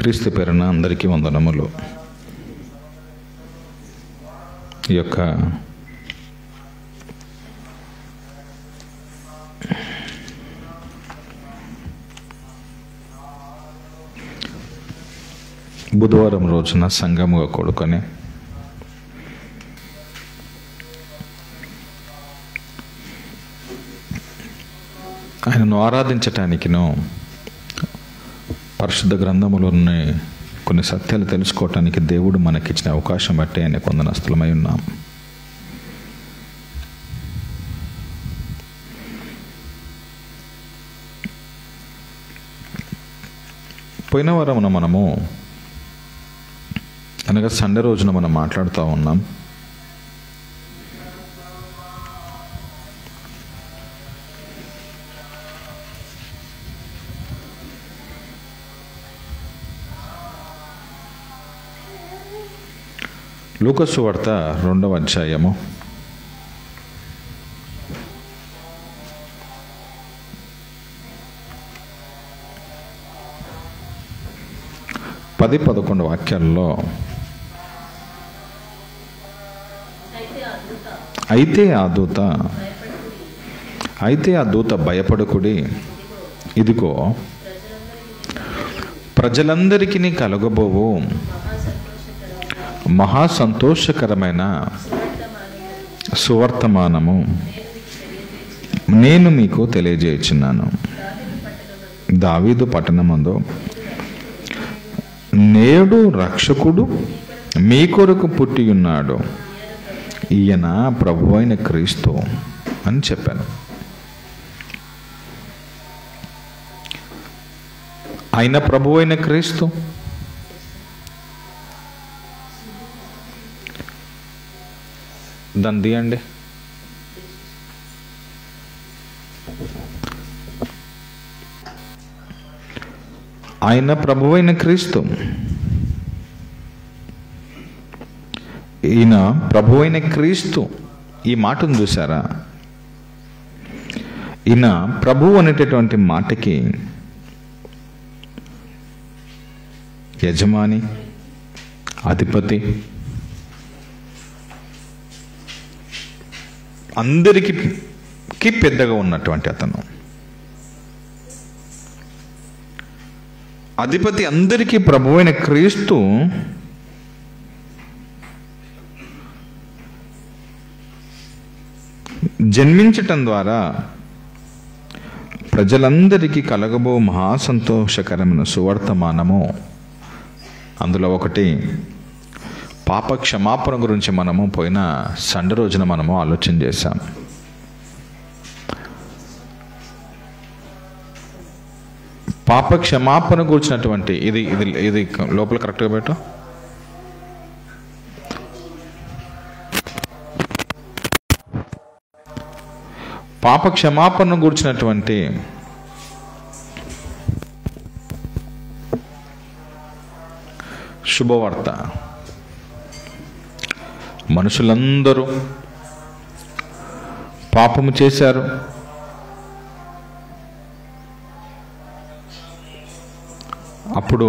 క్రీస్తు పేరున అందరికీ వందనములు. ఈ యొక్క బుధవారం రోజున సంఘముగా కూడుకొని ఆయనను ఆరాధించటానికిను పరిశుద్ధ గ్రంథములోని కొన్ని సత్యాలు తెలుసుకోవటానికి దేవుడు మనకిచ్చిన అవకాశం బట్టి ఆయన వందనస్తులమై ఉన్నాం. పోయిన వారమున మనము అనగా సండే రోజున మనం మాట్లాడుతూ ఉన్నాం. లూకా సువార్త 2వ అధ్యాయము 10-11 వాక్యాల్లో అయితే ఆ దూత భయపడకుడి, ఇదిగో ప్రజలందరికీ కలగబోవు మహా సంతోషకరమైన సువర్తమానము నేను మీకు తెలియజేయుచున్నాను. దావీదు పట్టణమందు నేడు రక్షకుడు మీ కొరకు పుట్టి ఉన్నాడు, ఈయన ప్రభువైన క్రీస్తు అని చెప్పాను. ఆయన ప్రభువైన క్రీస్తు దాన్ని తీయండి. ఆయన ప్రభువైన క్రీస్తు, ఈయన ప్రభువైన క్రీస్తు. ఈ మాటను చూసారా? ఈయన ప్రభు అనేటటువంటి మాటకి యజమాని, అధిపతి, అందరికీ పెద్దగా ఉన్నటువంటి అతను, అధిపతి, అందరికీ ప్రభువైన క్రీస్తు జన్మించటం ద్వారా ప్రజలందరికీ కలగబో మహాసంతోషకరమైన సువర్తమానము. అందులో ఒకటి పాప క్షమాపణ గురించి మనము పోయిన సండే రోజున మనము ఆలోచన చేశాం. పాప క్షమాపణ గురించినటువంటి ఇది ఇది ఇది లోపల కరెక్ట్గా పెట్టు. పాప క్షమాపణ గురించినటువంటి శుభవార్త. మనుషులందరూ పాపము చేశారు, అప్పుడు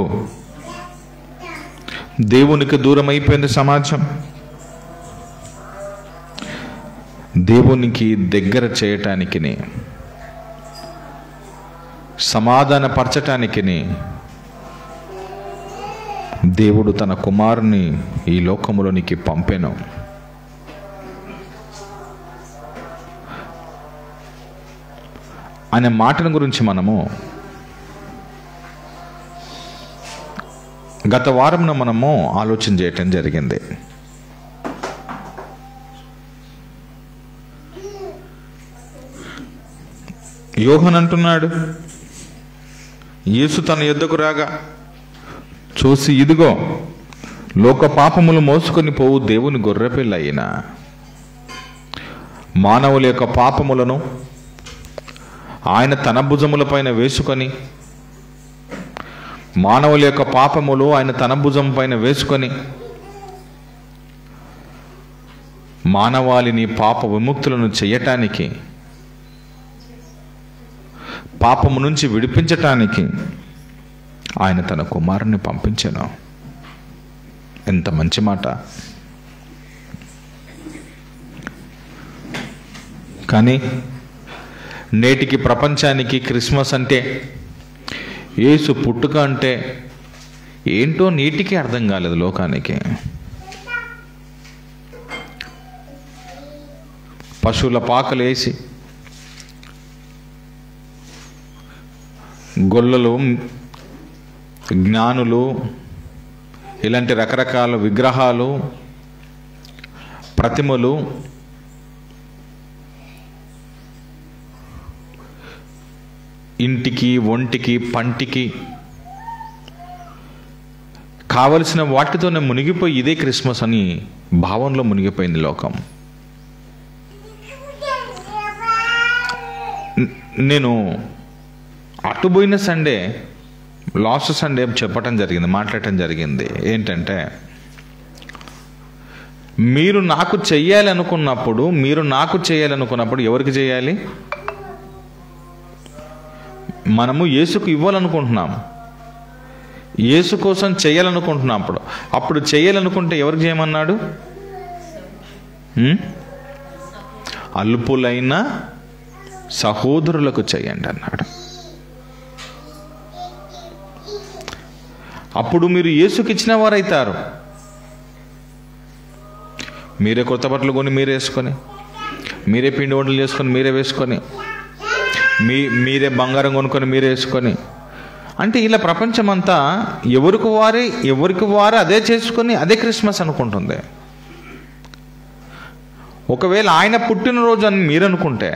దేవునికి దూరం అయిపోయింది సమాజం. దేవునికి దగ్గర చేయటానికి, సమాధానపరచటానికి దేవుడు తన కుమారుని ఈ లోకములోనికి పంపెను. అనే మాటల గురించి మనము గత వారంలో మనము ఆలోచన చేయటం జరిగింది. యోహన్ అంటున్నాడు, యేసు తన యొద్దకు రాగా చూసి, ఇదిగో లోక పాపములు మోసుకొని పోవు దేవుని గొర్రెపిల్ల అయిన మానవుల యొక్క పాపములను ఆయన తన భుజములపైన వేసుకొని, మానవుల యొక్క పాపములు ఆయన తన భుజం పైన వేసుకొని మానవాళిని పాప విముక్తులను చేయటానికి, పాపము నుంచి విడిపించటానికి ఆయన తన కుమారుని పంపించెను. ఎంత మంచి మాట. కానీ నేటికి ప్రపంచానికి క్రిస్మస్ అంటే, యేసు పుట్టుక అంటే ఏంటో నీటికి అర్థం కాలేదు లోకానికి. పశువుల పాకలు వేసి, గొల్లలు, జ్ఞానులు, ఇలాంటి రకరకాల విగ్రహాలు, ప్రతిమలు, ఇంటికి, ఒంటికి, పంటికి కావలసిన వాటితోనే మునిగిపోయి ఇదే క్రిస్మస్ అని భావంలో మునిగిపోయింది లోకం. నేను అటుపోయిన సండే, లాస్ట్ సండే మాట్లాడటం జరిగింది. ఏంటంటే, మీరు నాకు చేయాలనుకున్నప్పుడు ఎవరికి చేయాలి? మనము యేసుకు ఇవ్వాలనుకుంటున్నాం, యేసు కోసం చేయాలనుకుంటున్నాం. అప్పుడు చేయాలనుకుంటే ఎవరికి చేయమన్నాడు? అల్పులైన సహోదరులకు చేయండి అన్నాడు. అప్పుడు మీరు యేసుకి ఇచ్చిన వారైతారు. మీరే కొత్త బట్టలు కొని మీరే వేసుకొని, మీరే పిండి వంటలు చేసుకొని మీరే వేసుకొని, మీరే బంగారం కొనుక్కొని మీరే వేసుకొని, అంటే ఇలా ప్రపంచమంతా ఎవరికి వారు అదే చేసుకొని అదే క్రిస్మస్ అనుకుంటుంది. ఒకవేళ ఆయన పుట్టినరోజు అని మీరు అనుకుంటే,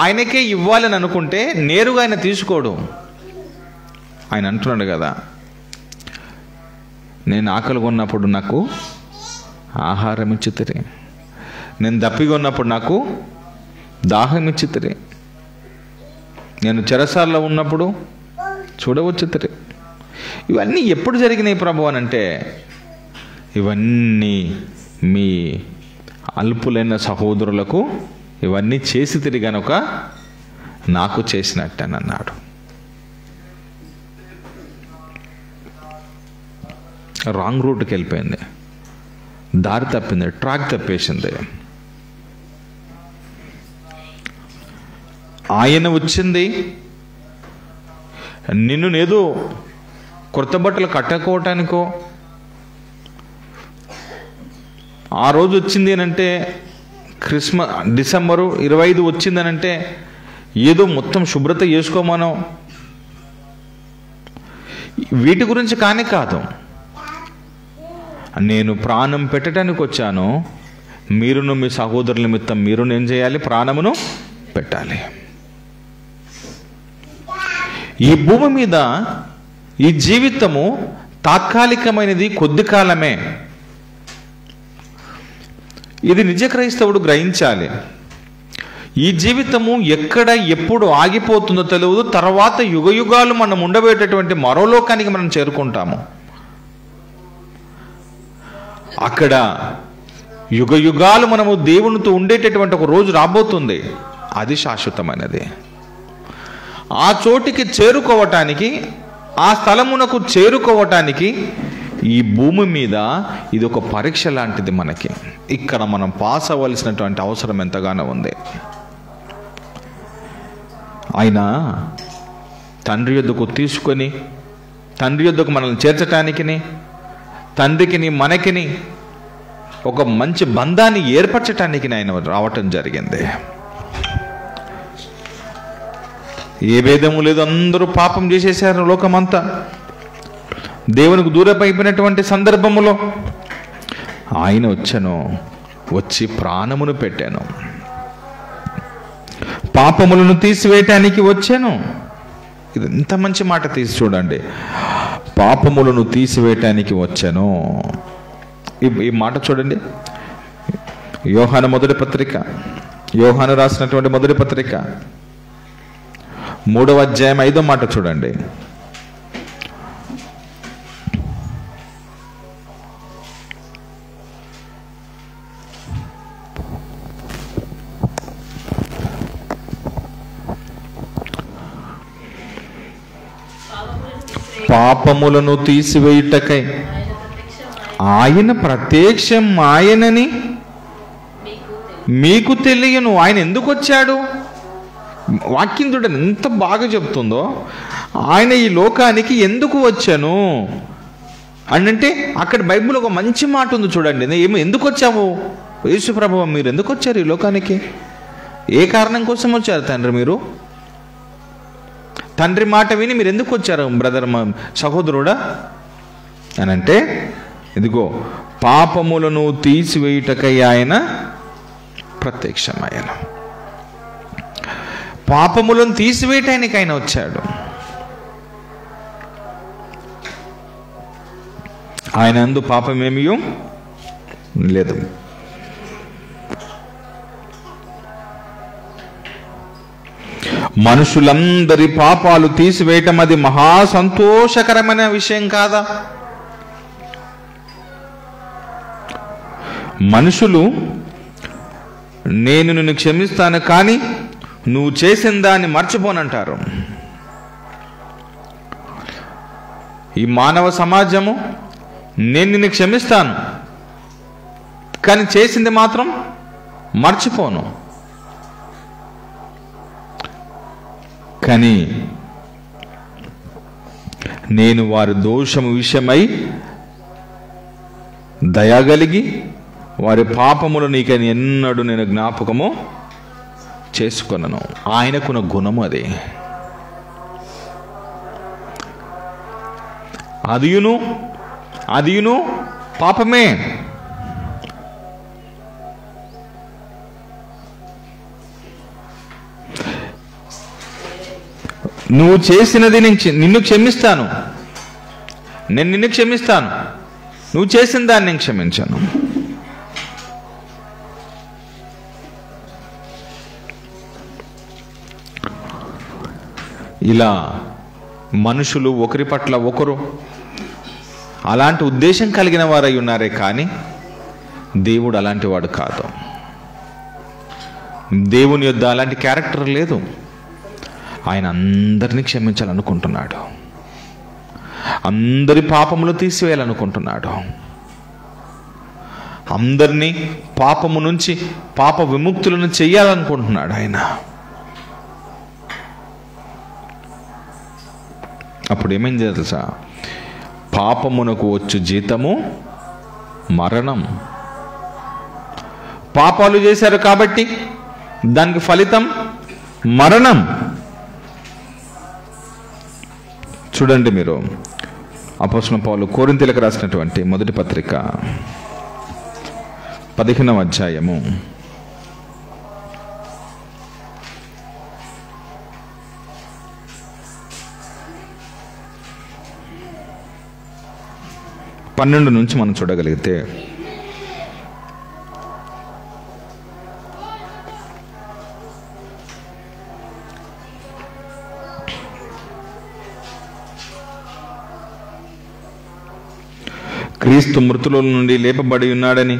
ఆయనకే ఇవ్వాలని అనుకుంటే నేరుగా ఆయన తీసుకోడు. ఆయన అంటున్నాడు కదా, నేను ఆకలిగా ఉన్నప్పుడు నాకు ఆహారం ఇచ్చితిరి, నేను దప్పిగా ఉన్నప్పుడు నాకు దాహం ఇచ్చితిరి, నేను చెరసాల్లో ఉన్నప్పుడు చూడవచ్చితిరి. ఇవన్నీ ఎప్పుడు జరిగినాయి ప్రభు అని అంటే, ఇవన్నీ మీ అల్పులైన సహోదరులకు ఇవన్నీ చేసి తిరిగి గనుక నాకు చేసినట్టని అన్నాడు. రాంగ్ రూట్కి వెళ్ళిపోయింది, దారి తప్పింది, ట్రాక్ తప్పేసింది. ఆయన వచ్చింది నిన్ను ఏదో కొత్త బట్టలు కట్టుకోవటానికో, ఆ రోజు వచ్చింది అని అంటే, డిసెంబరు 25 వచ్చిందనంటే ఏదో మొత్తం శుభ్రత చేసుకోమనో, వీటి గురించి కానీ కాదు. నేను ప్రాణం పెట్టడానికి వచ్చాను, మీరును మీ సహోదరుల నిమిత్తం మీరు ఏం చేయాలి? ప్రాణమును పెట్టాలి. ఈ భూమి మీద ఈ జీవితము తాత్కాలికమైనది, కొద్ది కాలమే. ఇది నిజ క్రైస్తవుడు గ్రహించాలి. ఈ జీవితము ఎక్కడ ఎప్పుడు ఆగిపోతుందో తెలియదు. తర్వాత యుగయుగాలు మనం ఉండబోయేటటువంటి మరో లోకానికి మనం చేరుకుంటాము. అక్కడ యుగయుగాలు మనము దేవునితో ఉండేటటువంటి ఒక రోజు రాబోతుంది. అది శాశ్వతమైనది. ఆ చోటికి చేరుకోవటానికి, ఆ స్థలమునకు చేరుకోవటానికి ఈ భూమి మీద ఇది ఒక పరీక్ష లాంటిది మనకి. ఇక్కడ మనం పాస్ అవ్వాల్సినటువంటి అవసరం ఎంతగానో ఉంది. ఆయన తండ్రి యొద్దకు తీసుకొని, తండ్రి యొద్దకు మనల్ని చేర్చటానికి, తండ్రికిని మనకిని ఒక మంచి బంధాన్ని ఏర్పరచటానికి ఆయన రావటం జరిగింది. ఏ భేదము లేదు, అందరూ పాపం చేసేసారు. లోకమంతా దేవునికి దూరమైపోయినటువంటి సందర్భములో ఆయన వచ్చి ప్రాణమును పెట్టాను, పాపములను తీసివేయటానికి వచ్చాను. ఇది ఎంత మంచి మాట, తీసి చూడండి. పాపములను తీసివేయటానికి వచ్చాను. ఈ మాట చూడండి. యోహాను రాసినటువంటి మొదటి పత్రిక 3వ అధ్యాయం 5వ మాట చూడండి. పాపములను తీసివేయుటకై ఆయన ప్రత్యక్షం ఆయనని మీకు తెలియను. ఆయన ఎందుకు వచ్చాడు? వాక్యం చూడండి ఎంత బాగా చెప్తుందో. ఆయన ఈ లోకానికి ఎందుకు వచ్చాను అంటే అక్కడ బైబిల్ ఒక మంచి మాట ఉంది చూడండి. ఏమో ఎందుకు వచ్చావు యేసు ప్రభువా, మీరు ఎందుకు వచ్చారు ఈ లోకానికి? ఏ కారణం కోసం వచ్చారు తండ్రి? మీరు తండ్రి మాట విని మీరు ఎందుకు వచ్చారు బ్రదర్, సహోదరుడా అని అంటే, ఇదిగో పాపములను తీసివేయుటకై ఆయన ప్రత్యక్షమైన, పాపములను తీసివేయటానికి ఆయన వచ్చాడు. ఆయన యందు పాపమేమీ లేదు. మనుషులందరి పాపాలు తీసివేయటం అది మహా సంతోషకరమైన విషయం కాదా? మనుషులు నేను నిన్ను క్షమిస్తాను కానీ నువ్వు చేసిన దాన్ని మర్చిపోనంటారు. ఈ మానవ సమాజము నేను నిన్ను క్షమిస్తాను కానీ చేసింది మాత్రం మర్చిపోను. కానీ నేను వారి దోషము విషయమై దయగలిగి వారి పాపములు నీకని ఎన్నడూ నేను జ్ఞాపకము చేసుకొనను. ఆయనకున్న గుణము అది. అదియును పాపమే. నువ్వు చేసినది నిన్ను క్షమిస్తాను, నేను నిన్ను క్షమిస్తాను, నువ్వు చేసిన దాన్ని నేను క్షమించాను. ఇలా మనుషులు ఒకరి పట్ల ఒకరు అలాంటి ఉద్దేశం కలిగిన వారై ఉన్నారే కానీ దేవుడు అలాంటి వాడు కాదు. దేవుని యొద్ద అలాంటి క్యారెక్టర్ లేదు. ఆయన అందరినీ క్షమించాలనుకుంటున్నాడు, అందరి పాపములు తీసివేయాలనుకుంటున్నాడు, అందరినీ పాపము నుంచి పాప విముక్తులను చెయ్యాలనుకుంటున్నాడు ఆయన. అప్పుడు ఏమైంది తెలుసా? పాపమునకు వచ్చు జీతము మరణం. పాపాలు చేశారు కాబట్టి దానికి ఫలితం మరణం. చూడండి మీరు అపోస్తలుడైన పౌలు కొరింథీయులకు రాసినటువంటి మొదటి పత్రిక 15వ అధ్యాయము 12 నుంచి మనం చూడగలిగితే, క్రీస్తు మృతుల నుండి లేపబడి ఉన్నాడని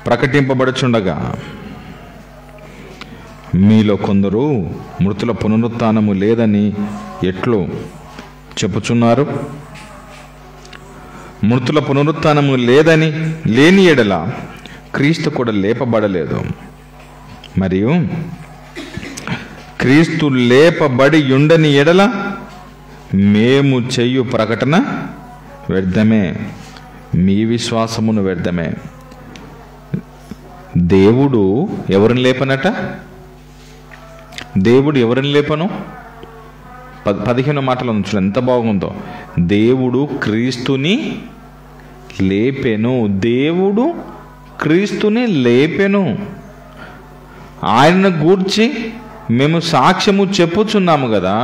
ప్రకటింపబడుచుండగా మీలో కొందరు మృతుల పునరుత్థానము లేదని ఎట్లు చెప్పుచున్నారు? మృతుల పునరుత్థానము లేని ఎడల క్రీస్తు కూడా లేపబడలేదు. మరియు క్రీస్తు లేపబడి ఉండని ఎడల మేము చెయ్యు ప్రకటన వ్యర్థమే, మీ విశ్వాసమును వ్యర్థమే. దేవుడు ఎవరిని లేపనట? దేవుడు ఎవరిని లేపను? 15 మాటలు ఉంచు, ఎంత బాగుందో. దేవుడు క్రీస్తుని లేపెను. దేవుడు క్రీస్తుని లేపెను. ఆయనను గూర్చి మేము సాక్ష్యము చెప్పుచున్నాము కదా.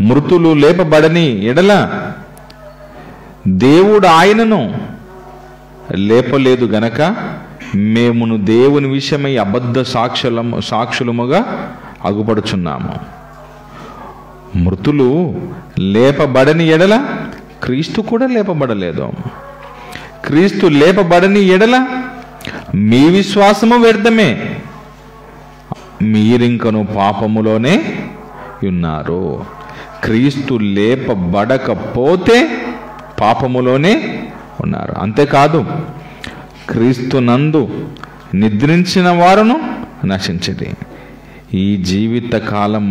మృతులు లేపబడని ఎడల దేవుడు ఆయనను లేపలేదు గనక మేమును దేవుని విషయమై అబద్ధ సాక్షులముగా అగుపడుచున్నాము. మృతులు లేపబడని ఎడల క్రీస్తు కూడా లేపబడలేదు. క్రీస్తు లేపబడని ఎడల మీ విశ్వాసము వ్యర్థమే, మీరింకను పాపములోనే ఉన్నారు. క్రీస్తు లేపబడకపోతే పాపములోనే ఉన్నారు. అంతేకాదు, క్రీస్తునందు నిద్రించిన వారును నశించది. ఈ జీవిత కాలం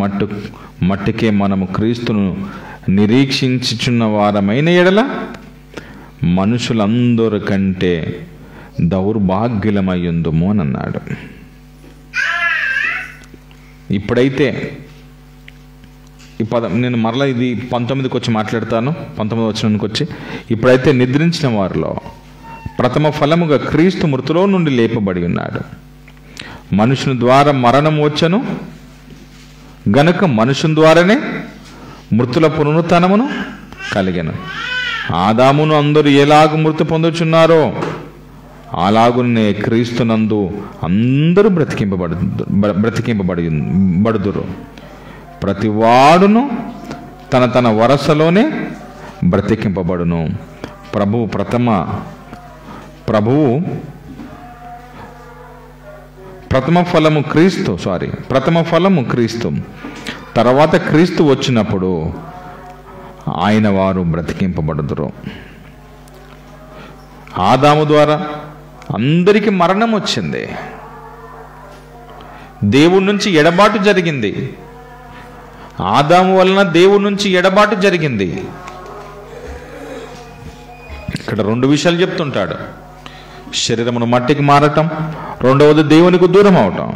మట్టుకే మనము క్రీస్తును నిరీక్షించుచున్న వారమైన ఎడల మనుషులందరికంటే దౌర్భాగ్యులమయ్యుందుము అని అన్నాడు. ఇప్పుడైతే నేను మరలా ఇది 19కి వచ్చి మాట్లాడతాను. 19 వచనానికి వచ్చి, ఇప్పుడైతే నిద్రించిన వారిలో ప్రథమ ఫలముగా క్రీస్తు మృతులో నుండి లేపబడి ఉన్నాడు. మనుషుని ద్వారా మరణం వచ్చను గనుక మనుషుని ద్వారానే మృతుల పునరుత్థానమును కలిగెను. ఆదామును అందరూ ఎలాగ మృతి పొందుచున్నారో అలాగునే క్రీస్తునందు అందరూ బ్రతికింపబడుదురు. ప్రతివాడును తన తన వరసలోనే బ్రతికింపబడును. ప్రథమ ఫలము క్రీస్తు. తర్వాత క్రీస్తు వచ్చినప్పుడు ఆయన వారు బ్రతికింపబడుదురు. ఆదాము ద్వారా అందరికీ మరణం వచ్చింది. దేవుడి నుంచి ఎడబాటు జరిగింది. ఆదాము వలన దేవుడి నుంచి ఎడబాటు జరిగింది. ఇక్కడ 2 విషయాలు చెప్తుంటాడు. శరీరమును మట్టికి మారటం, రెండవది దేవునికి దూరం అవటం.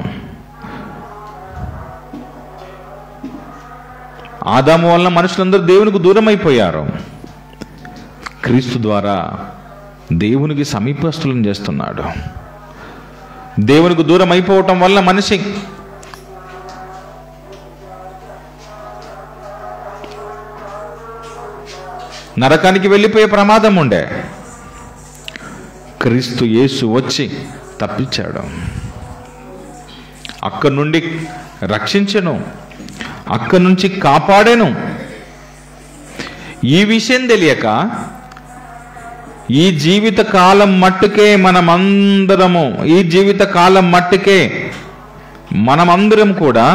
ఆదాము వలన మనుషులందరూ దేవునికి దూరం అయిపోయారు. క్రీస్తు ద్వారా దేవునికి సమీపస్తులను చేస్తున్నాడు. దేవునికి దూరం అయిపోవటం వల్ల మనిషి నరకానికి వెళ్ళిపోయే ప్రమాదం ఉండే. క్రీస్తు యేసు వచ్చి తప్పించాడు, అక్కడి నుండి రక్షించెను, అక్కడి నుంచి కాపాడాను. ఈ విషయం తెలియక ఈ జీవిత కాలం మట్టుకే మనమందరం కూడా,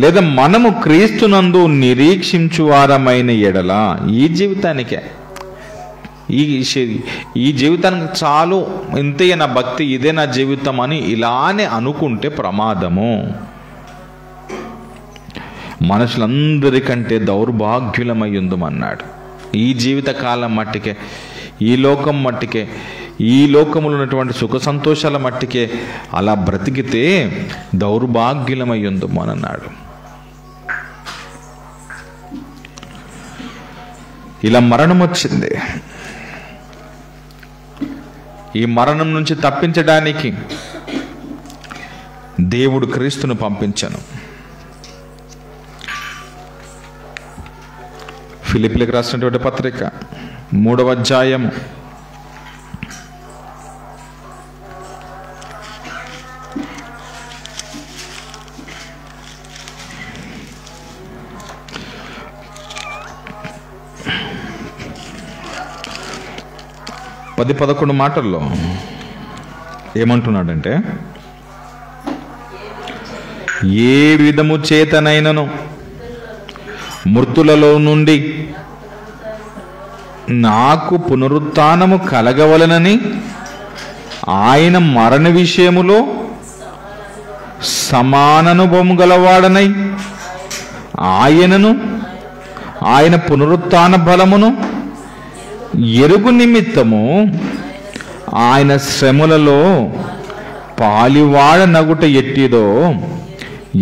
లేదా మనము క్రీస్తునందు నిరీక్షించువారమైన ఎడల ఈ జీవితానికే, ఈ జీవితానికి చాలు, ఇంతే నా భక్తి, ఇదే నా జీవితం అని ఇలానే అనుకుంటే ప్రమాదము. మనుషులందరికంటే దౌర్భాగ్యులమై ఉందమన్నాడు. ఈ జీవిత కాలం మట్టికే, ఈ లోకం మట్టికే, ఈ లోకములో ఉన్నటువంటి సుఖ సంతోషాల మట్టికే అలా బ్రతికితే దౌర్భాగ్యులమై ఉందము అని అన్నాడు. ఇలా మరణం వచ్చింది. ఈ మరణం నుంచి తప్పించడానికి దేవుడు క్రీస్తును పంపించాను. ఫిలిప్పీలకు రాసినటువంటి పత్రిక 3వ అధ్యాయము 10-11 మాటల్లో ఏమంటున్నాడంటే, ఏ విధము చేతనైనను మృతులలో నుండి నాకు పునరుత్థానము కలగవలనని ఆయన మరణ విషయములో సమానానుభవము గలవాడనై ఆయనను, ఆయన పునరుత్థాన బలమును ఎరుగు నిమిత్తము ఆయన శ్రమలలో పాలివాడనగుట ఎట్టిదో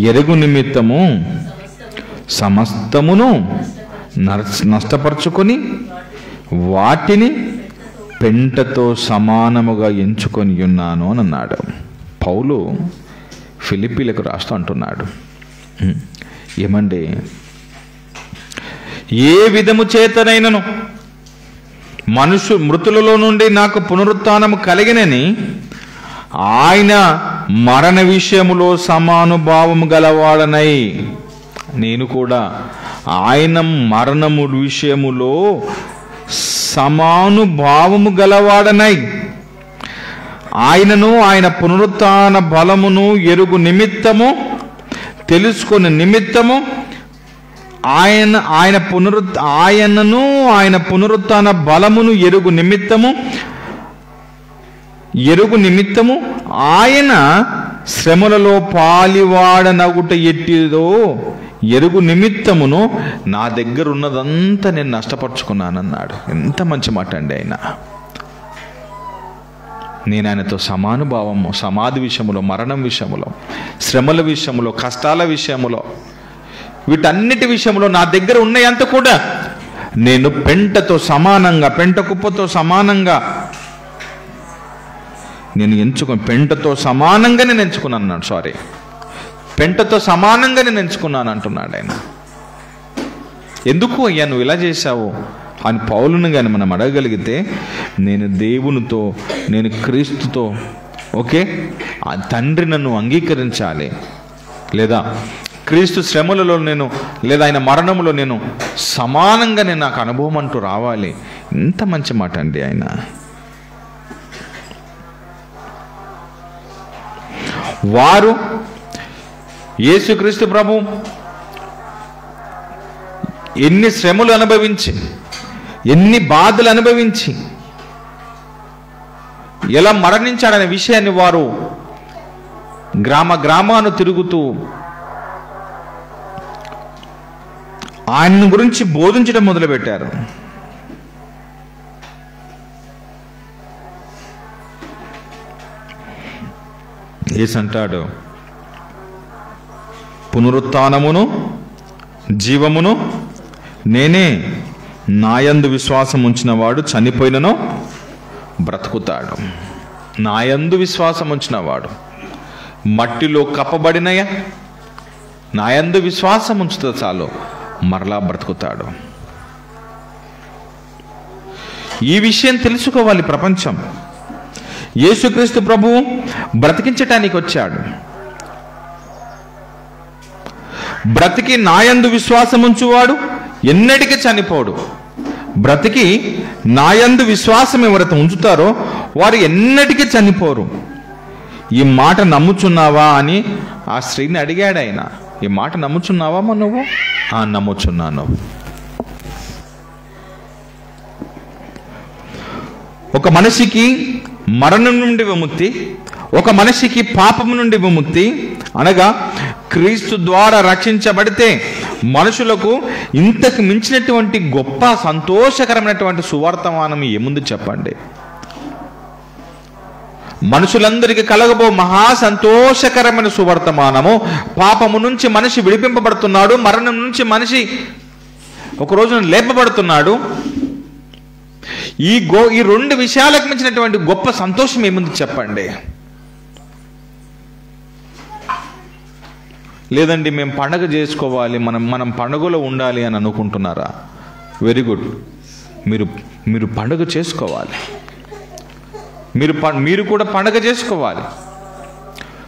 ఎరుగు నిమిత్తము సమస్తమును నష్టపరుచుకొని వాటిని పెంటతో సమానముగా ఎంచుకొని ఉన్నాను అని అన్నాడు. పౌలు ఫిలిప్పీలకు రాస్తూ అంటున్నాడు, ఏమండి, ఏ విధము చేతనైనను మృతులలో నుండి నాకు పునరుత్థానము కలిగినని ఆయన మరణ విషయములో సమానుభావము గలవాడనై, నేను కూడా ఆయన మరణము విషయములో సమానుభావము గలవాడనై ఆయనను, ఆయన పునరుత్థాన బలమును ఎరుగు నిమిత్తము, తెలుసుకుని నిమిత్తము ఆయన పునరుత్థాన బలమును ఎరుగు నిమిత్తము ఆయన శ్రమలలో పాలివాడనగుట ఎట్టిదో ఎరుగు నిమిత్తమును నా దగ్గర ఉన్నదంతా నేను నష్టపరుచుకున్నానన్నాడు. ఎంత మంచి మాట అండి ఆయన. నేను ఆయనతో సమానుభావము, సమాధి విషయములో, మరణం విషయములో, శ్రమల విషయములో, కష్టాల విషయములో, వీటన్నిటి విషయంలో నా దగ్గర ఉన్నాయంత కూడా నేను పెంటతో సమానంగా, పెంట కుప్పతో సమానంగా పెంటతో సమానంగా నేను ఎంచుకున్నాను. పెంటతో సమానంగా నేను ఎంచుకున్నాను అంటున్నాడు ఆయన. ఎందుకు అయ్యా నువ్వు ఇలా చేశావు అని పౌలును కానీ మనం అడగగలిగితే, నేను దేవునితో, నేను క్రీస్తుతో, ఓకే, ఆ తండ్రి నన్ను అంగీకరించాలి, లేదా క్రీస్తు శ్రమలలో నేను, లేదా ఆయన మరణంలో నేను సమానంగా నేను నాకు అనుభవం అంటూ రావాలి. ఇంత మంచి మాట అండి ఆయన. వారు యేసుక్రీస్తు ప్రభు ఎన్ని శ్రమలు అనుభవించి, ఎన్ని బాధలు అనుభవించి ఎలా మరణించాడనే విషయాన్ని వారు గ్రామాను తిరుగుతూ ఆయన గురించి బోధించడం మొదలుపెట్టారు. యేసు అంటాడు, పునరుత్థానమును జీవమును నేనే, నాయందు విశ్వాసం ఉంచిన వాడు చనిపోయినను బ్రతుకుతాడు. నాయందు విశ్వాసం ఉంచిన వాడు మట్టిలో కప్పబడినయా, నాయందు విశ్వాసం ఉంచుతో చాలు మరలా బ్రతుకుతాడు. ఈ విషయం తెలుసుకోవాలి ప్రపంచం. యేసుక్రీస్తు ప్రభువు బ్రతికించటానికి వచ్చాడు. బ్రతికి నాయందు విశ్వాసం ఉంచువాడు ఎన్నటికీ చనిపోడు. బ్రతికి నాయందు విశ్వాసం ఎవరైతే ఉంచుతారో వారు ఎన్నటికీ చనిపోరు. ఈ మాట నమ్ముచున్నావా అని ఆ స్త్రీని అడిగాడు ఆయన. ఈ మాట నమ్ముచున్నావా నువ్వు? నమ్ముచున్నాను. ఒక మనిషికి మరణం నుండి విముక్తి, ఒక మనిషికి పాపం నుండి విముక్తి, అనగా క్రీస్తు ద్వారా రక్షించబడితే మనుషులకు ఇంతకు మించినటువంటి గొప్ప సంతోషకరమైనటువంటి సువర్తమానం ఏముంది చెప్పండి? మనుషులందరికీ కలగబో మహా సంతోషకరమైన సువర్తమానము. పాపము నుంచి మనిషి విడిపింపబడుతున్నాడు, మరణం నుంచి మనిషి ఒక రోజున లేపబడుతున్నాడు. ఈ రెండు విషయాలకు మించినటువంటి గొప్ప సంతోషం ఏముంది చెప్పండి? లేదండి మేము పండగ చేసుకోవాలి, మనం పండుగలో ఉండాలి అని అనుకుంటున్నారా? Very good. మీరు పండుగ చేసుకోవాలి. మీరు కూడా పండగ చేసుకోవాలి.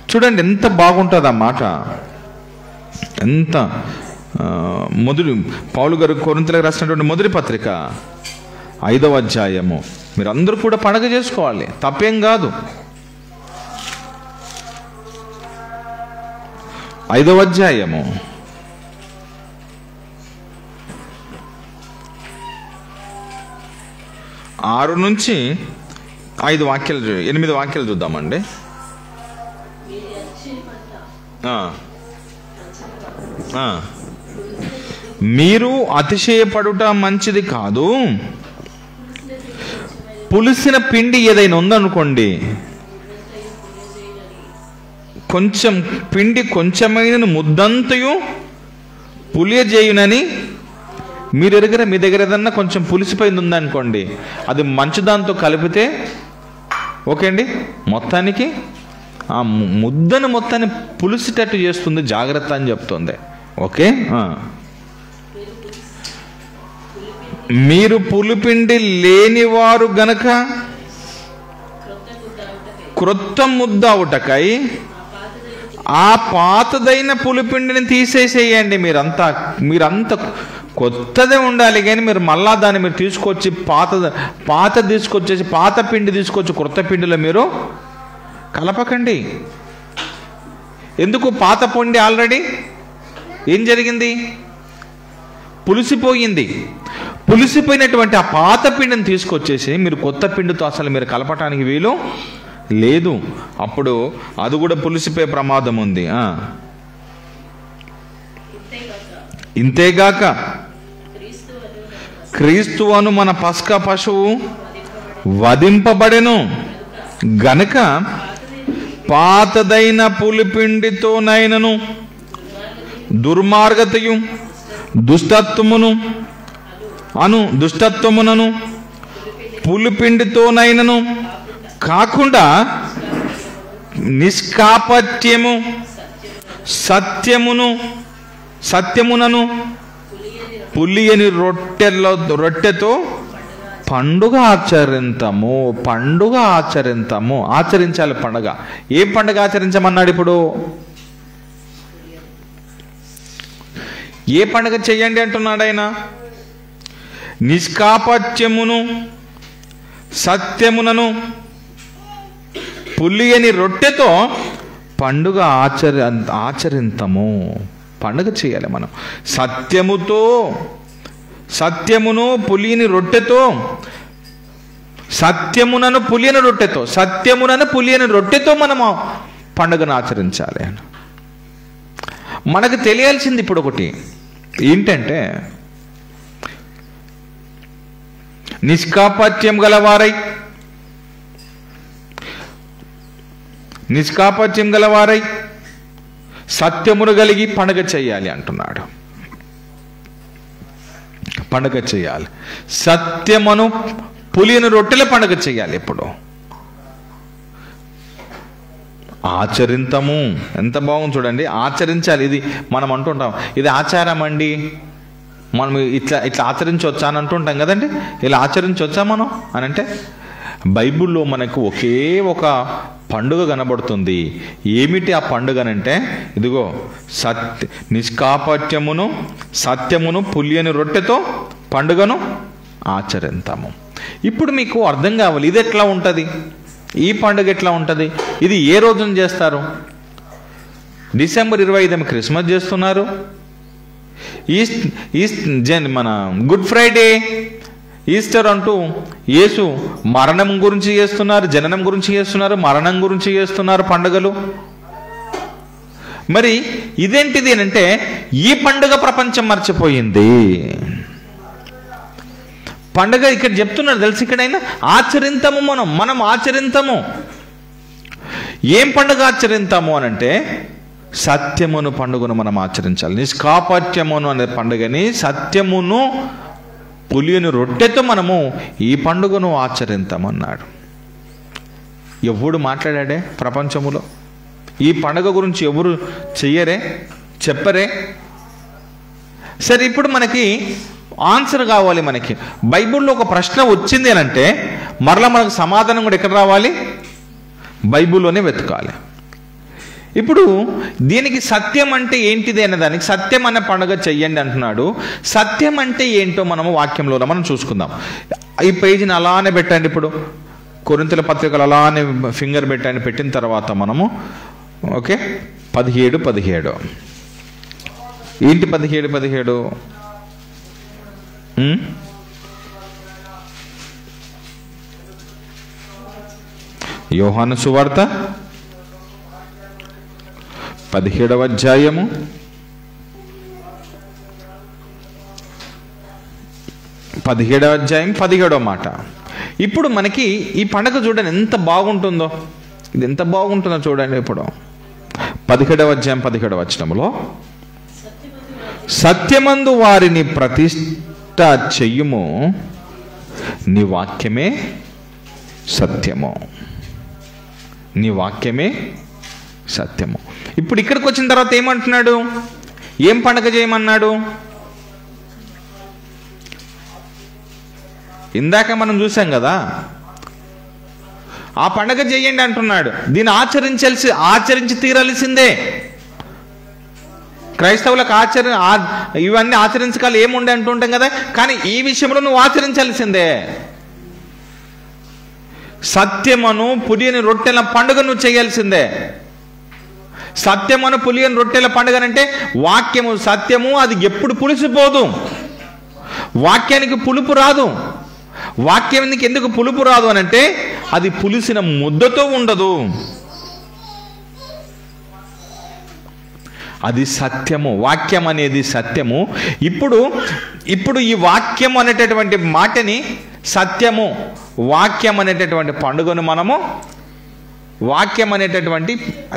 చూడండి ఎంత బాగుంటుంది ఆ మాట. ఎంత పౌలు గారు కొరింథీయులకు రాసినటువంటి మొదటి పత్రిక 5వ అధ్యాయము. మీరందరూ కూడా పండగ చేసుకోవాలి, తప్పేం కాదు. 5వ అధ్యాయము 6 నుంచి 8 వాక్యాలు చూద్దామండి. మీరు అతిశయపడుట మంచిది కాదు. పులిసిన పిండి ఏదైనా ఉందనుకోండి, కొంచెం పిండి కొంచెమైన ముద్దంతయు పులియజేయునని మీరు ఎరగర. మీ దగ్గర ఏదన్నా కొంచెం పులిసిపోయింది ఉందనుకోండి, అది మంచి దాంతో కలిపితే ఓకే అండి, మొత్తానికి ఆ ముద్దను మొత్తాన్ని పులిసేటట్టు చేస్తుంది, జాగ్రత్త అని చెప్తుంది. ఓకే, మీరు పులిపిండి లేనివారు గనక క్రొత్త ముద్ద అవుటకై ఆ పాతదైన పులిపిండిని తీసేసేయండి. మీరంతా కొత్తదే ఉండాలి, కానీ మీరు మళ్ళా దాన్ని మీరు తీసుకొచ్చి పాత పిండి తీసుకొచ్చి క్రొత్త పిండిలో మీరు కలపకండి. ఎందుకు? పాత పిండి ఆల్రెడీ ఏం జరిగింది? పులిసిపోయింది. పులిసిపోయినటువంటి ఆ పాత పిండిని తీసుకొచ్చేసి మీరు కొత్త పిండితో అసలు మీరు కలపటానికి వీలు లేదు. అప్పుడు అది కూడా పులిసిపోయే ప్రమాదం ఉంది. ఇంతేగాక క్రీస్తు అను మన పస్కా పశువు వధింపబడెను గనుక పాతదైన పులిపిండితోనైనను దుర్మార్గతయు దుష్టత్వమునను పులిపిండితోనైనను కాకుండా నిష్కాపట్యము సత్యమునను పులియని రొట్టెతో పండుగ ఆచరించాలి. పండుగ ఏం పండుగ ఆచరించమన్నాడు? ఇప్పుడు ఏ పండుగ చెయ్యండి అంటున్నాడు ఆయన? నిష్కాపట్యమును సత్యమునను పులియని రొట్టెతో పండుగ ఆచరింతము. పండుగ చేయాలి మనం. సత్యమును పులియని రొట్టెతో మనము పండుగను ఆచరించాలి. మనకు తెలియాల్సింది ఇప్పుడు ఒకటి ఏంటంటే, నిష్కాపట్యం గలవారై సత్యమును కలిగి పండుగ చేయాలి అంటున్నాడు. పండుగ చేయాలి. సత్యమును పులియని రొట్టెల పండుగ చేయాలి. ఇప్పుడు ఆచరింతము. ఎంత బాగుంది చూడండి. ఆచరించాలి. ఇది మనం అంటుంటాం, ఇది ఆచారం అండి, మనం ఇట్లా ఆచరించవచ్చా అని అంటుంటాం కదండి. ఇలా ఆచరించవచ్చా మనం అని అంటే, బైబిల్లో మనకు ఒకే ఒక పండుగ కనబడుతుంది. ఏమిటి ఆ పండుగ అంటే, ఇదిగో నిష్కాపట్యమును సత్యమును పులియని రొట్టెతో పండుగను ఆచరింతాము. ఇప్పుడు మీకు అర్థం కావాలి, ఇది ఎట్లా ఉంటుంది, ఈ పండుగ ఎట్లా ఉంటుంది, ఇది ఏ రోజున చేస్తారు? డిసెంబర్ 25 క్రిస్మస్ చేస్తున్నారు. మన గుడ్ ఫ్రైడే, ఈస్టర్ అంటూ యేసు మరణం గురించి చేస్తున్నారు, జననం గురించి చేస్తున్నారు, మరణం గురించి చేస్తున్నారు పండుగలు. మరి ఇదేంటిది అంటే, ఈ పండుగ ప్రపంచం మర్చిపోయింది. పండుగ ఇక్కడ చెప్తున్నారు తెలుసు, ఇక్కడైనా ఆచరింతము. మనం ఆచరింతము. ఏం పండుగ ఆచరింతాము అని అంటే, సత్యమును పండుగను మనం ఆచరించాలి. నిష్కాపట్యమును అనే పండుగని, సత్యమును పులియని రొట్టెతో మనము ఈ పండుగను ఆచరింతామన్నాడు. ఎవడు మాట్లాడాడే ప్రపంచములో? ఈ పండుగ గురించి ఎవరు చెప్పరే. సరే, ఇప్పుడు మనకి ఆన్సర్ కావాలి. మనకి బైబిల్లో ఒక ప్రశ్న వచ్చింది అని అంటే, మరలా మనకు సమాధానం కూడా ఎక్కడ రావాలి? బైబిల్లోనే వెతకాలి. ఇప్పుడు దీనికి సత్యం అంటే ఏంటిది అనే దానికి, సత్యం అనే పండుగ చెయ్యండి అంటున్నాడు. సత్యం అంటే ఏంటో మనము వాక్యంలో మనం చూసుకుందాం. ఈ పేజీని అలానే పెట్టండి. ఇప్పుడు కొరింథీయుల పత్రికలు అలానే ఫింగర్ పెట్టండి. పెట్టిన తర్వాత మనము ఓకే 17 ఏంటి 17 యోహాను సువార్త 17వ అధ్యాయము 17వ మాట. ఇప్పుడు మనకి ఈ పండుగ చూడండి ఎంత బాగుంటుందో, ఇది ఎంత బాగుంటుందో చూడండి. ఇప్పుడు 17వ అధ్యాయం 17వ వచనంలో, సత్యమందు వారిని ప్రతిష్ఠ చెయ్యుము, నీ వాక్యమే సత్యము, నీ వాక్యమే సత్యము. ఇప్పుడు ఇక్కడికి వచ్చిన తర్వాత ఏమంటున్నాడు? ఏం పండుగ చేయమన్నాడు? ఇందాక మనం చూసాం కదా, ఆ పండుగ చేయండి అంటున్నాడు. దీన్ని ఆచరించి తీరాల్సిందే. క్రైస్తవులకు ఇవన్నీ ఆచరించకాలు ఏముండే అంటుంటాం కదా, కానీ ఈ విషయంలో నువ్వు ఆచరించాల్సిందే. సత్యమును పులియని రొట్టెల పండుగ నువ్వు చేయాల్సిందే. సత్యమును పులియని రొట్టెల పండుగ అంటే వాక్యము సత్యము, అది ఎప్పుడు పులిసిపోదు. వాక్యానికి పులుపు రాదు. వాక్యానికి ఎందుకు పులుపు రాదు అని అంటే అది పులిసిన ముద్దతో ఉండదు. అది సత్యము. వాక్యం అనేది సత్యము. ఇప్పుడు ఈ వాక్యం అనేటటువంటి మాటని సత్యము, వాక్యం అనేటటువంటి పండుగను మనము, వాక్యం అనేటటువంటి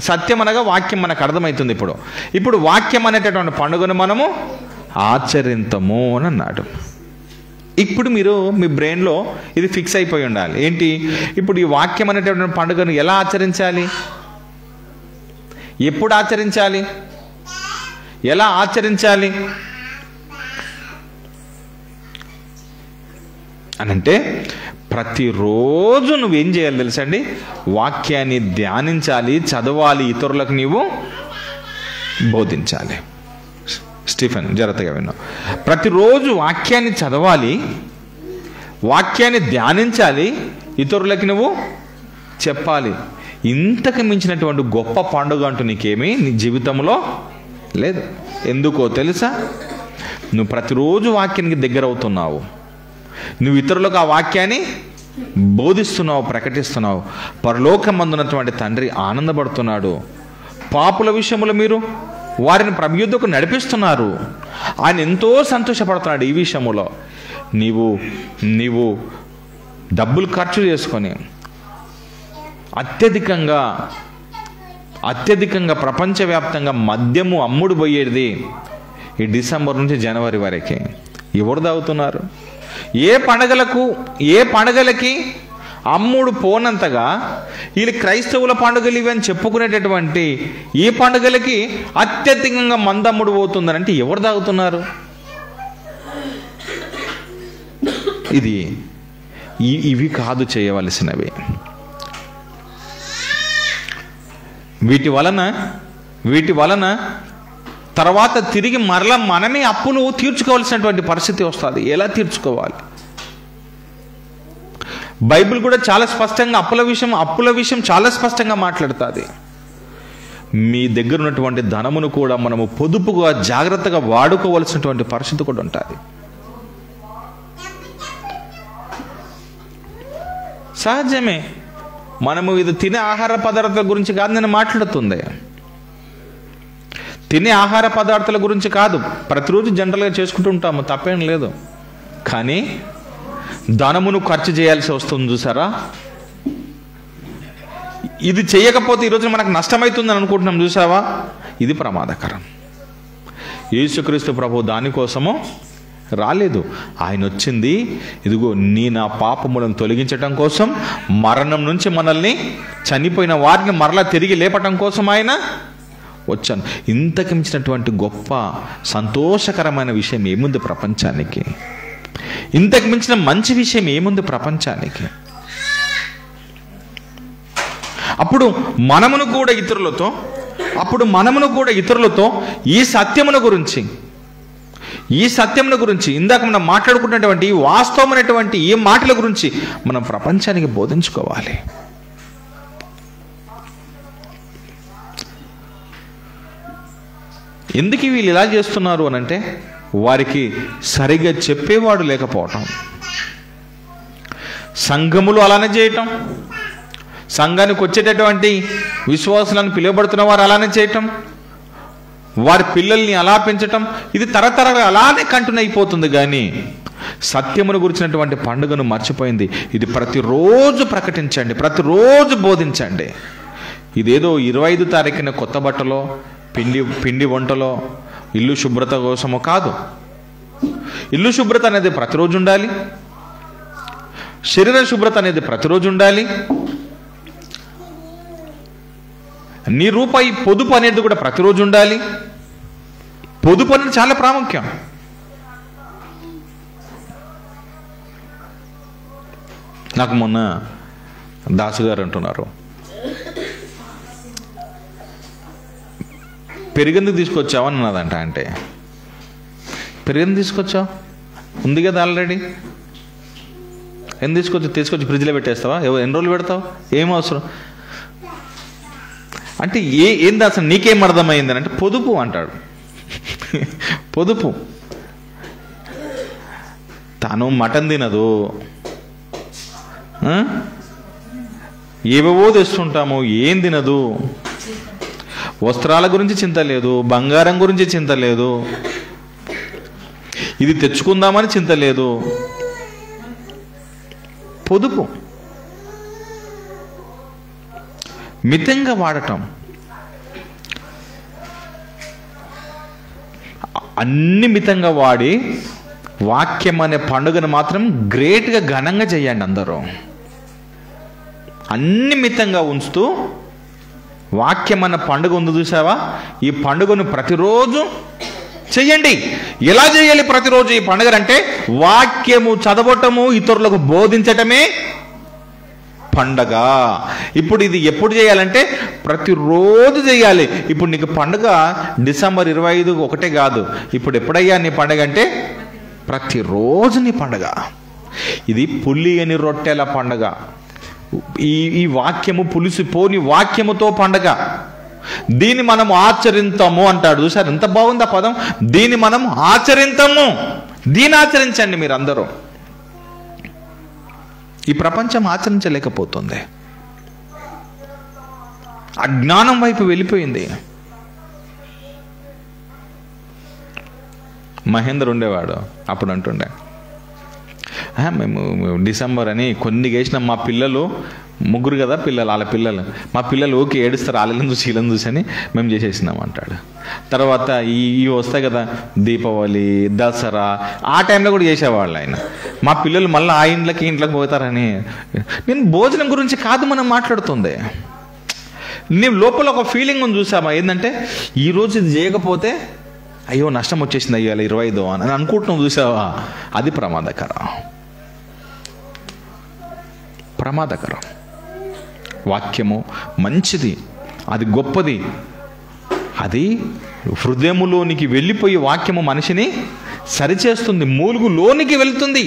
సత్యం అనగా వాక్యం మనకు అర్థమవుతుంది. ఇప్పుడు వాక్యం అనేటటువంటి పండుగను మనము ఆచరింతము అని అన్నాడు. ఇప్పుడు మీరు మీ బ్రెయిన్లో ఇది ఫిక్స్ అయిపోయి ఉండాలి. ఏంటి? ఇప్పుడు ఈ వాక్యం అనేటటువంటి పండుగను ఎలా ఆచరించాలి, ఎప్పుడు ఆచరించాలి, ఎలా ఆచరించాలి అనంటే ప్రతిరోజు నువ్వేం చేయాలి తెలుసండి? వాక్యాన్ని ధ్యానించాలి, చదవాలి, ఇతరులకు నీవు బోధించాలి. స్టీఫెన్ జాగ్రత్తగా విన్నావు. ప్రతిరోజు వాక్యాన్ని చదవాలి, వాక్యాన్ని ధ్యానించాలి, ఇతరులకి నువ్వు చెప్పాలి. ఇంతకు మించినటువంటి గొప్ప పండుగ అంటూ నీకేమీ నీ జీవితంలో లేదు. ఎందుకో తెలుసా? నువ్వు ప్రతిరోజు వాక్యానికి దగ్గర అవుతున్నావు, నువ్వు ఇతరులకు ఆ వాక్యాన్ని బోధిస్తున్నావు, ప్రకటిస్తున్నావు. పరలోకమందున్నటువంటి తండ్రి ఆనందపడుతున్నాడు. పాపుల విషయంలో మీరు వారిని ప్రభు యొద్దకు నడిపిస్తున్నారు. ఆయన ఎంతో సంతోషపడుతున్నాడు. ఈ విషయంలో నీవు డబ్బులు ఖర్చు చేసుకొని అత్యధికంగా ప్రపంచవ్యాప్తంగా మద్యము అమ్ముడు పోయేది ఈ డిసెంబర్ నుంచి జనవరి వరకు ఎవరు తాగుతున్నారు? ఏ పండగలకి అమ్ముడు పోనంతగా వీళ్ళు క్రైస్తవుల పండుగలు ఇవి అని చెప్పుకునేటటువంటి ఈ పండుగలకి అత్యధికంగా మందమ్ముడు పోతుందనంటే ఎవరు తాగుతున్నారు? ఇవి కాదు చేయవలసినవి. వీటి వలన తర్వాత తిరిగి మరలా మనమే అప్పులు తీర్చుకోవాల్సినటువంటి పరిస్థితి వస్తుంది. ఎలా తీర్చుకోవాలి? బైబిల్ కూడా చాలా స్పష్టంగా అప్పుల విషయం చాలా స్పష్టంగా మాట్లాడుతుంది. మీ దగ్గర ఉన్నటువంటి ధనమును కూడా మనము పొదుపుగా జాగ్రత్తగా వాడుకోవాల్సినటువంటి పరిస్థితి కూడా ఉంటుంది. సహజమే. మనము ఇది తినే ఆహార పదార్థాల గురించి కాదు నేను మాట్లాడుతుంది. తినే ఆహార పదార్థాల గురించి కాదు. ప్రతిరోజు జనరల్గా చేసుకుంటూ ఉంటాము, తప్పేం లేదు. కానీ ధనమును ఖర్చు చేయాల్సి వస్తుంది చూసారా? ఇది చేయకపోతే ఈరోజు మనకు నష్టమవుతుందని అనుకుంటున్నాం చూసావా? ఇది ప్రమాదకరం. యేసుక్రీస్తు ప్రభు దానికోసము రాలేదు. ఆయన వచ్చింది ఇదిగో నా పాపములను తొలగించటం కోసం, మరణం నుంచి మనల్ని, చనిపోయిన వారిని మరలా తిరిగి లేపటం కోసం ఆయన వచ్చాను. ఇంతకు మించినటువంటి గొప్ప సంతోషకరమైన విషయం ఏముంది ప్రపంచానికి? ఇంతకు మించిన మంచి విషయం ఏముంది ప్రపంచానికి? అప్పుడు మనమును కూడా ఇతరులతో ఈ సత్యముల గురించి ఇందాక మనం మాట్లాడుకున్నటువంటి వాస్తవమైనటువంటి ఈ మాటల గురించి మనం ప్రపంచానికి బోధించుకోవాలి. ఎందుకు వీళ్ళు ఇలా చేస్తున్నారు అనంటే వారికి సరిగ్గా చెప్పేవాడు లేకపోవటం, సంఘములు అలానే చేయటం, సంఘానికి వచ్చేటటువంటి విశ్వాసులను పిలువబడుతున్న వారు అలానే చేయటం, వారి పిల్లల్ని అలా పెంచటం, ఇది తరతరాలు అలానే కంటిన్యూ అయిపోతుంది. కానీ సత్యమును గురించినటువంటి పండుగను మర్చిపోయింది. ఇది ప్రతిరోజు ప్రకటించండి, ప్రతిరోజు బోధించండి. ఇదేదో 25 తారీఖున కొత్త బట్టలో, పిండి వంటలో, ఇల్లు శుభ్రత కోసమో కాదు. ఇల్లు శుభ్రత అనేది ప్రతిరోజు ఉండాలి. శరీర శుభ్రత అనేది ప్రతిరోజు ఉండాలి. నీ రూపాయి పొదుపు అనేది కూడా ప్రతిరోజు ఉండాలి. పొదుపు అనేది చాలా ప్రాముఖ్యం. నాకు మొన్న దాసు గారు అంటున్నారు, పెరిగెందుకు తీసుకొచ్చావని అన్నదంట. అంటే పెరిగెందుకు తీసుకొచ్చావు? ఉంది కదా ఆల్రెడీ. ఎందుకు తీసుకొచ్చి ఫ్రిడ్జ్లో పెట్టేస్తావా? ఎన్ని రోజులు పెడతావు? ఏం అవసరం అంటే ఏంది అసలు నీకేం అర్థమైందని అంటే పొదుపు అంటాడు. పొదుపు తను మటన్ తినదు, ఏవేవో తెస్తుంటాము, ఏం తినదు. వస్త్రాల గురించి చింత లేదు, బంగారం గురించి చింత లేదు, ఇది తెచ్చుకుందామని చింత లేదు. పొదుపు, మితంగా వాడటం, అన్ని మితంగా వాడి వాక్యం అనే పండుగను మాత్రం గ్రేట్గా ఘనంగా చేయండి. అందరూ అన్ని మితంగా ఉంచుతూ వాక్యం అన్న పండుగ ఉంది చూసావా, ఈ పండుగను ప్రతిరోజు చెయ్యండి. ఎలా చేయాలి ప్రతిరోజు ఈ పండుగ అంటే వాక్యము చదవటము, ఇతరులకు బోధించటమే పండగ. ఇప్పుడు ఇది ఎప్పుడు చేయాలంటే ప్రతిరోజు చేయాలి. ఇప్పుడు నీకు పండుగ డిసెంబర్ 25 ఒకటే కాదు, ఇప్పుడు ఎప్పుడయ్యా నీ పండుగ అంటే ప్రతిరోజు నీ పండుగ. ఇది పులియని రొట్టెల పండుగ. ఈ వాక్యము పులిసిపోని వాక్యముతో పండుగ. దీన్ని మనం ఆచరింతాము అంటాడు చూసారు, ఎంత బాగుంది ఆ పదం. దీన్ని మనం ఆచరింతాము. దీన్ని ఆచరించండి మీరు అందరూ. ఈ ప్రపంచం ఆచరించలేకపోతుంది, అజ్ఞానం వైపు వెళ్ళిపోయింది. మహేందర్ ఉండేవాడు, అప్పుడు అంటుండే, మేము డిసెంబర్ అని కొన్ని చేసినాం, మా పిల్లలు 3 కదా పిల్లలు, వాళ్ళ పిల్లలు, మా పిల్లలు ఓకే ఏడుస్తారు, వాళ్ళని చూసి వీళ్ళని చూసి అని మేము చేసేసినాం అంటాడు. తర్వాత ఈ వస్తాయి కదా దీపావళి, దసరా, ఆ టైంలో కూడా చేసేవాళ్ళు ఆయన. మా పిల్లలు మళ్ళీ ఆ ఇంట్లోకి పోతారని. నేను భోజనం గురించి కాదు మనం మాట్లాడుతుంది, నేను లోపల ఒక ఫీలింగ్ ఉంది చూసామా, ఏంటంటే ఈరోజు ఇది చేయకపోతే అయ్యో నష్టం వచ్చేసింది అయ్యాలి 25 అని అనుకుంటున్నాం చూసావా, అది ప్రమాదకరం. వాక్యము మంచిది, అది గొప్పది, అది హృదయములోనికి వెళ్ళిపోయి వాక్యము మనిషిని సరిచేస్తుంది, మూలుగులోనికి వెళ్తుంది.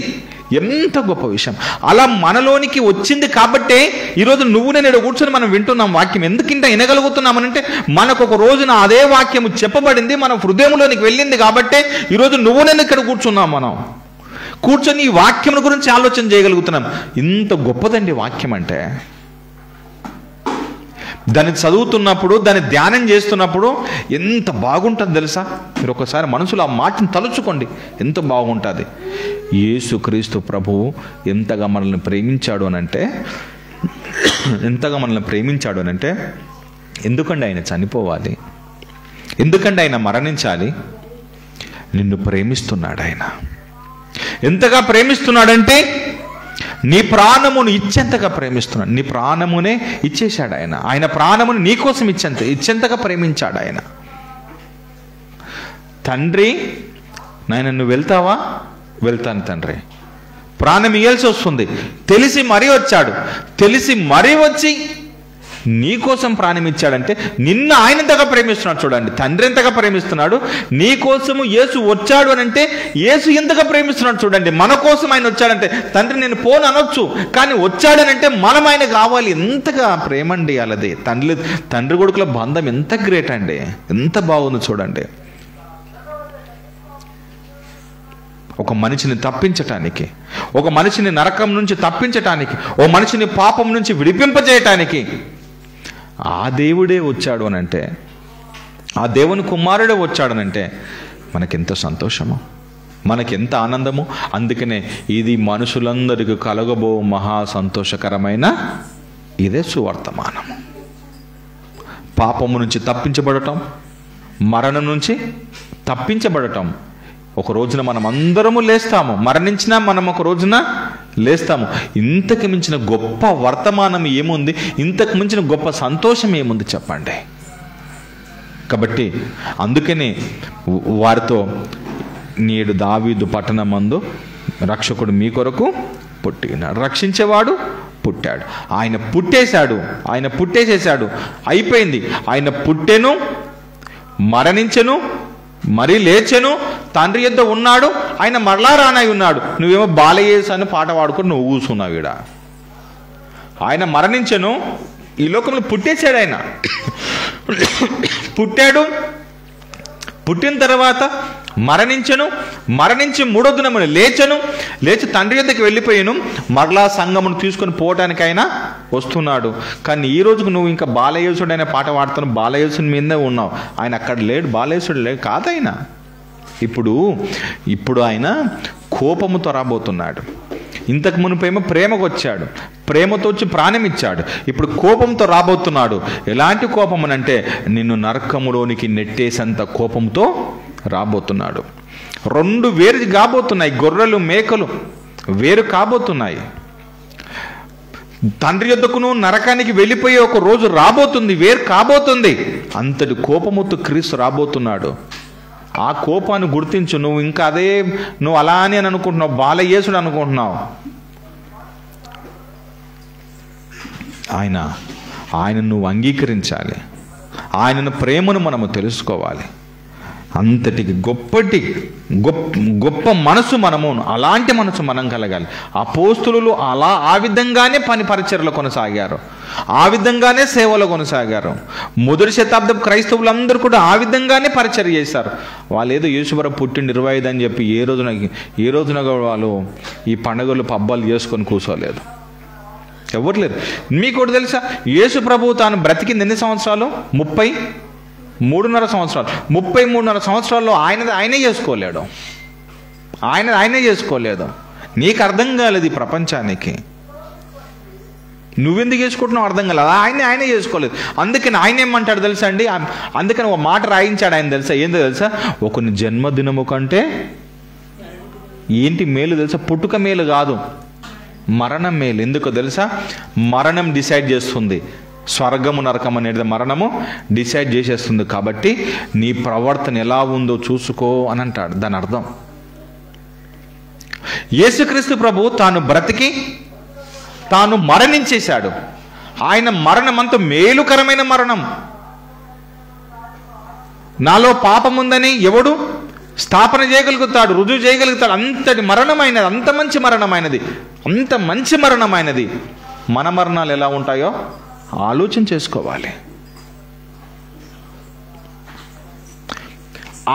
ఎంత గొప్ప విషయం. అలా మనలోనికి వచ్చింది కాబట్టే ఈరోజు నువ్వు నేను కూర్చొని మనం వింటున్నాం వాక్యం. ఎందుకింత వినగలుగుతున్నామనంటే మనకు ఒక రోజున అదే వాక్యము చెప్పబడింది, మన హృదయంలోనికి వెళ్ళింది కాబట్టే ఈరోజు నువ్వు నేను ఇక్కడ కూర్చున్నాం. మనం కూర్చొని ఈ వాక్యం గురించి ఆలోచన చేయగలుగుతున్నాం. ఇంత గొప్పదండి వాక్యం అంటే. దాన్ని చదువుతున్నప్పుడు, దాన్ని ధ్యానం చేస్తున్నప్పుడు ఎంత బాగుంటుంది తెలుసా. మీరు ఒకసారి మనసులో ఆ మాటను తలుచుకోండి, ఎంత బాగుంటుంది. యేసుక్రీస్తు ప్రభువు ఎంతగా మనల్ని ప్రేమించాడు అనంటే ఎందుకండి ఆయన చనిపోవాలి, ఎందుకండి ఆయన మరణించాలి? నిన్ను ప్రేమిస్తున్నాడు ఆయన. ఎంతగా ప్రేమిస్తున్నాడంటే నీ ప్రాణమును ఇచ్చేంతగా ప్రేమిస్తున్నాడు. నీ ప్రాణమునే ఇచ్చేశాడు ఆయన. ఆయన ప్రాణమును నీకోసం ఇచ్చేంతగా ప్రేమించాడు ఆయన. తండ్రి నాయన నువ్వు వెళ్తావా? వెళ్తాను తండ్రి. ప్రాణం ఇయ్యాల్సి వస్తుంది, తెలిసి మరీ వచ్చాడు. తెలిసి మరీ వచ్చి నీకోసం ప్రాణం ఇచ్చాడంటే నిన్ను ఆయన ఎంతగా ప్రేమిస్తున్నాడు చూడండి. తండ్రి ఎంతగా ప్రేమిస్తున్నాడు, నీ కోసము యేసు వచ్చాడు అని అంటే యేసు ఎంతగా ప్రేమిస్తున్నాడు చూడండి. మన కోసం ఆయన వచ్చాడంటే తండ్రి నేను పోను అనొచ్చు, కానీ వచ్చాడనంటే మనం ఆయన కావాలి. ఎంతగా ప్రేమండి అలాది. తండ్రి కొడుకుల బంధం ఎంత గ్రేట్ అండి, ఎంత బాగుంది చూడండి. ఒక మనిషిని తప్పించటానికి, ఒక మనిషిని నరకం నుంచి తప్పించటానికి, ఓ మనిషిని పాపం నుంచి విడిపింపజేయటానికి ఆ దేవుడే వచ్చాడు అనంటే, ఆ దేవుని కుమారుడే వచ్చాడనంటే మనకెంత సంతోషము, మనకెంత ఆనందము. అందుకనే ఇది మనుషులందరికీ కలగబో మహా సంతోషకరమైన ఇదే సువర్తమానము. పాపము నుంచి తప్పించబడటం, మరణం నుంచి తప్పించబడటం. ఒక రోజున మనం అందరము లేస్తాము, మరణించినా మనం ఒక రోజున లేస్తాము. ఇంతకు మించిన గొప్ప వర్తమానం ఏముంది, ఇంతకు మించిన గొప్ప సంతోషం ఏముంది చెప్పండి. కాబట్టి అందుకనే వారితో నేడు దావీదు పట్టణమందు రక్షకుడు మీ కొరకు పుట్టినాడు, రక్షించేవాడు పుట్టాడు. ఆయన పుట్టేసేసాడు, అయిపోయింది. ఆయన పుట్టెను, మరణించెను, మరీ లేచెను, తండ్రి యొద్ద ఉన్నాడు, ఆయన మరలా రానై ఉన్నాడు. నువ్వేమో బాలయేసు అని పాట పాడుకొని నువ్వు కూర్చున్నావు ఈడ. ఆయన మరణించెను, ఈ లోకంలో పుట్టేశాడు. ఆయన పుట్టాడు, పుట్టిన తర్వాత మరణించి మూడో దినమున లేచి తండ్రి యొద్దకు వెళ్ళిపోయాను, మరలా సంఘమును తీసుకొని పోవటానికైనా వస్తున్నాడు. కానీ ఈ రోజుకు నువ్వు ఇంకా బాలయేసుడు అనే పాట పాడుతున్నావు, బాలయేసుని మీదే ఉన్నావు. ఆయన అక్కడ లేడు, బాలయేసుడు లేడు కాదు. ఆయన ఇప్పుడు ఆయన కోపముతో రాబోతున్నాడు. ఇంతకు మునుపేమో ప్రేమకు వచ్చాడు, ప్రేమతో వచ్చి ప్రాణం ఇచ్చాడు. ఇప్పుడు కోపంతో రాబోతున్నాడు. ఎలాంటి కోపం అంటే నిన్ను నరకములోనికి నెట్టేసంత కోపంతో రాబోతున్నాడు. రెండు వేరు కాబోతున్నాయి, గొర్రెలు మేకలు వేరు కాబోతున్నాయి. తండ్రి యొద్దకును నరకానికి వెళ్ళిపోయే ఒక రోజు రాబోతుంది, వేరు కాబోతుంది. అంతటి కోపముతో క్రీస్తు రాబోతున్నాడు. ఆ కోపాన్ని గుర్తించు. నువ్వు ఇంకా నువ్వు అలానే అని అనుకుంటున్నావు, బాలయేసుడు అనుకుంటున్నావు. ఆయన నువ్వు అంగీకరించాలి. ఆయనను ప్రేమను మనము తెలుసుకోవాలి. అంతటికి గొప్ప మనసు అలాంటి మనసు మనం కలగాలి. అపోస్తులు ఆ విధంగానే పని పరిచర్యలు కొనసాగారు, ఆ విధంగానే సేవలు కొనసాగారు. మొదటి శతాబ్దం క్రైస్తవులందరూ కూడా ఆ విధంగానే పరిచర్య చేశారు. వాళ్ళు ఏదో యేసుప్రభు పుట్టిండు 25 అని చెప్పి ఏ రోజున వాళ్ళు ఈ పండుగలు పబ్బాలు చేసుకొని కూర్చోలేదు, ఎవరు లేరు. మీకు ఒకటి తెలుసా, యేసుప్రభు తాను బ్రతికింది ఎన్ని సంవత్సరాలు? 33.5 సంవత్సరాలు. 33.5 సంవత్సరాల్లో ఆయనే చేసుకోలేడు. ఆయనే చేసుకోలేదు. నీకు అర్థం కాలేదు ఈ ప్రపంచానికి. నువ్వెందుకు చేసుకుంటున్నావు అర్థం కాలేదు. ఆయనే చేసుకోలేదు. అందుకని ఆయన ఏమంటాడు తెలుసా అండి, అందుకని ఒక మాట రాయించాడు ఆయన తెలుసా, ఏందో తెలుసా, ఒకని జన్మదినము కంటే ఏంటి మేలు తెలుసా, పుట్టుక మేలు కాదు, మరణం మేలు. ఎందుకో తెలుసా, మరణం డిసైడ్ చేస్తుంది. స్వర్గము నరకం అనేది మరణము డిసైడ్ చేసేస్తుంది. కాబట్టి నీ ప్రవర్తన ఎలా ఉందో చూసుకో అని అంటాడు. దాని అర్థం యేసుక్రీస్తు ప్రభు తాను బ్రతికి తాను మరణించేశాడు. ఆయన మరణం అంత మేలుకరమైన మరణం. నాలో పాపం ఉందని ఎవడు స్థాపన చేయగలుగుతాడు, రుజువు చేయగలుగుతాడు. అంతటి మరణమైనది, అంత మంచి మరణమైనది. మన మరణాలు ఎలా ఉంటాయో ఆలోచన చేసుకోవాలి.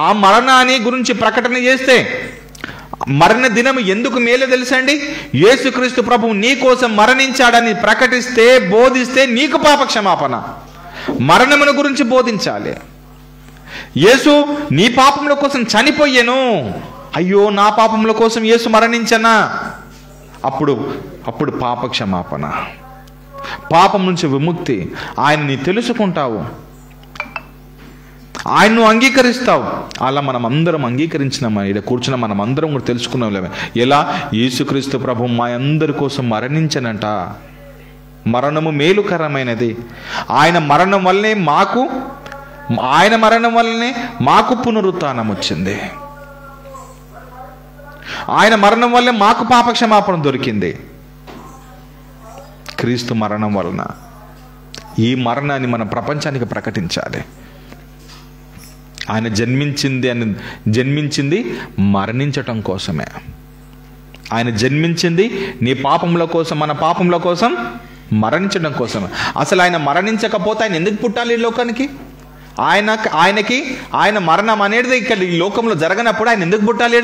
ఆ మరణాన్ని గురించి ప్రకటన చేస్తే, మరణ దినం ఎందుకు మేలు తెలుసండి, యేసుక్రీస్తు ప్రభువు నీ కోసం మరణించాడని ప్రకటిస్తే, బోధిస్తే నీకు పాప క్షమాపణ. మరణమును గురించి బోధించాలి. యేసు నీ పాపముల కోసం చనిపోయాను, అయ్యో నా పాపముల కోసం యేసు మరణించనా, అప్పుడు పాప క్షమాపణ, పాపం నుంచి విముక్తి. ఆయన్ని తెలుసుకుంటావు, ఆయన్ను అంగీకరిస్తావు. అలా మనం అందరం అంగీకరించినామా, ఇక్కడ కూర్చున్న మనం అందరం కూడా తెలుసుకున్నాం. ఎలా యేసుక్రీస్తు ప్రభు మా అందరి కోసం మరణించనంట. మరణము మేలుకరమైనది. ఆయన మరణం వల్లనే మాకు పునరుత్థానం వచ్చింది. ఆయన మరణం వల్లే మాకు పాపక్షమాపణ దొరికింది. క్రీస్తు మరణం వలన ఈ మరణాన్ని మన ప్రపంచానికి ప్రకటించాలి. ఆయన జన్మించింది మరణించటం కోసమే. ఆయన జన్మించింది నీ పాపముల కోసం, మన పాపముల కోసం మరణించడం కోసమే. అసలు ఆయన మరణించకపోతే ఆయన ఎందుకు పుట్టాలి ఈ లోకానికి? ఆయన మరణం అనేది ఇక్కడ ఈ లోకంలో జరగనప్పుడు ఆయన ఎందుకు పుట్టాలి?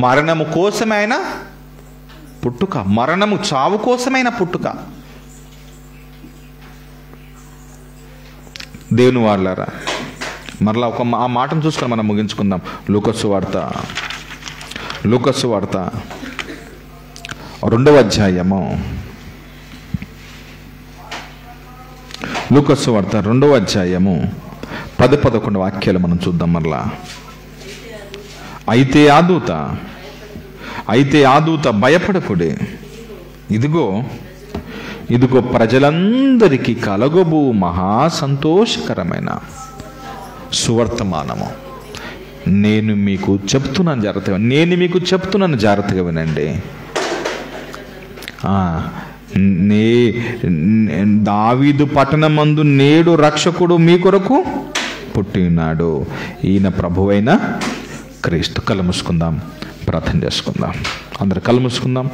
మరణము కోసమే ఆయన పుట్టుక, మరణము చావు కోసమైన పుట్టుక. దేవుని వాళ్ళారా, మరలా ఆ మాటను చూసుకొని మనం ముగించుకుందాం. లూకాసు వార్త 2వ అధ్యాయము, లూకాసు వార్త 2వ అధ్యాయము 10-11 వాక్యాలు మనం చూద్దాం మరలా. అయితే ఆ దూత భయపడకుడి, ఇదిగో ప్రజలందరికీ కలగబో మహా సంతోషకరమైన సువర్తమానము నేను మీకు చెప్తున్నాను జాగ్రత్తగా వినండి. దావీదు పట్టణమందు నేడు రక్షకుడు మీ కొరకు పుట్టి ఉన్నాడు, ఈయన ప్రభువైన క్రీస్తు. కళ్ళు మూసుకుందాం, ప్రార్థన చేసుకుందాం. అందరు కళ్ళు మూసుకుందాం.